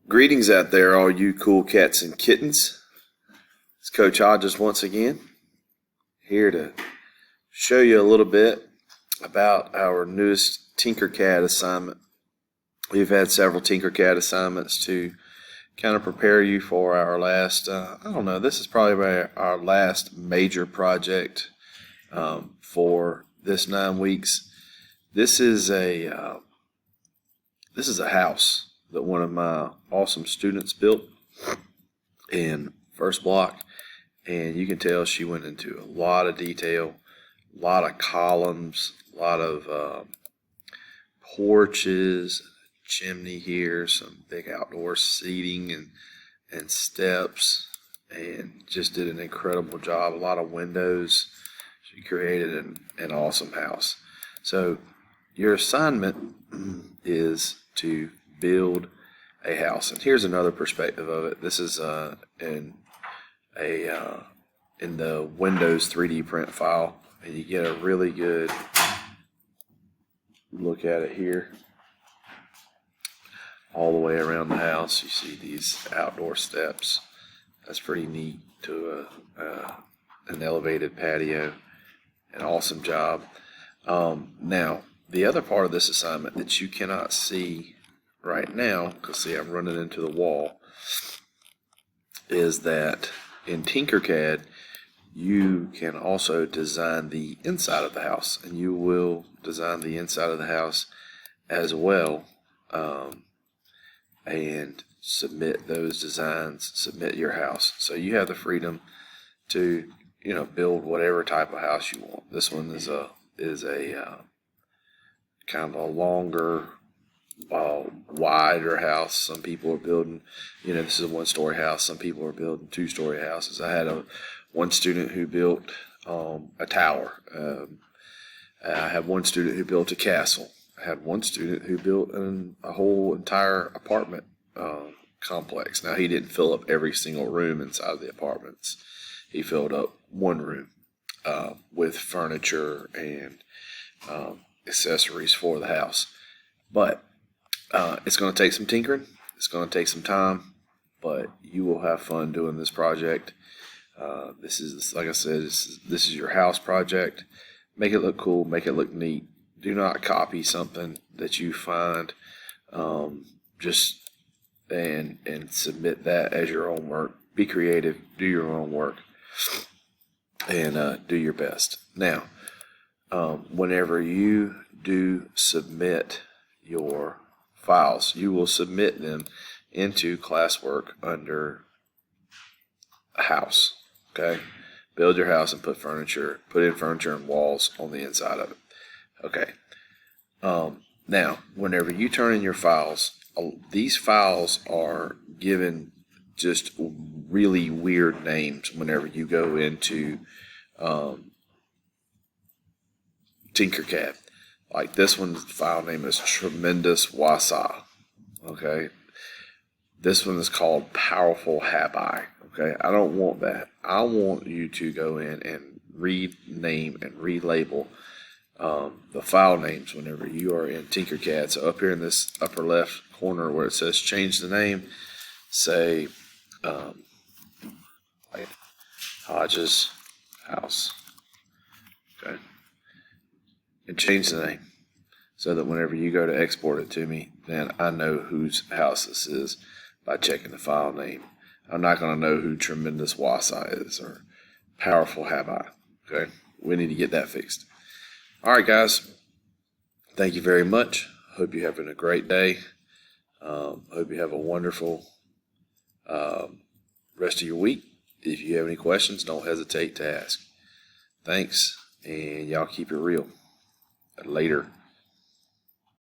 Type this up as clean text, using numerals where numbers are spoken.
Greetings out there, all you cool cats and kittens. It's Coach Hodges once again, here to show you a little bit about our newest Tinkercad assignment. We've had several Tinkercad assignments to kind of prepare you for our last, this is probably our last major project for this 9 weeks. This is a house that one of my awesome students built in first block, and you can tell she went into a lot of detail, a lot of columns, a lot of porches, chimney here, some big outdoor seating and steps, and just did an incredible job. A lot of windows. She created an awesome house. So your assignment is to build a house, and here's another perspective of it. This is in the Windows 3D print file, and you get a really good look at it here. All the way around the house, you see these outdoor steps. That's pretty neat. To an elevated patio. An awesome job. Now, the other part of this assignment that you cannot see right now, because see, I'm running into the wall, is that in Tinkercad you can also design the inside of the house, and you will design the inside of the house as well, and submit those designs, submit your house. So you have the freedom to build whatever type of house you want. This one is a kind of a longer, wider house. Some people are building, this is a 1-story house. Some people are building 2-story houses. I had one student who built a tower. I had one student who built a castle. I had one student who built a whole entire apartment complex. Now, he didn't fill up every single room inside of the apartments. He filled up one room with furniture and accessories for the house. But it's going to take some tinkering. It's going to take some time, but you will have fun doing this project. This is, like I said, this is your house project. Make it look cool. Make it look neat. Do not copy something that you find. And submit that as your own work. Be creative. Do your own work. And do your best. Now, whenever you do submit your files, you will submit them into classwork under a house. Okay? Build your house and put in furniture and walls on the inside of it. Okay. Now, whenever you turn in your files, these files are given just really weird names whenever you go into Tinkercad. Like this one's file name is Tremendous Wasa. Okay. This one is called Powerful Habai. Okay. I don't want that. I want you to go in and rename and relabel the file names whenever you are in Tinkercad. So up here in this upper left corner where it says change the name, say like Hodges House. Okay. And change the name so that whenever you go to export it to me, then I know whose house this is by checking the file name. I'm not going to know who Tremendous Wasa is or Powerful Habai. Okay. We need to get that fixed. All right, guys. Thank you very much. Hope you're having a great day. Hope you have a wonderful rest of your week. If you have any questions, don't hesitate to ask. Thanks, and y'all keep it real. Later.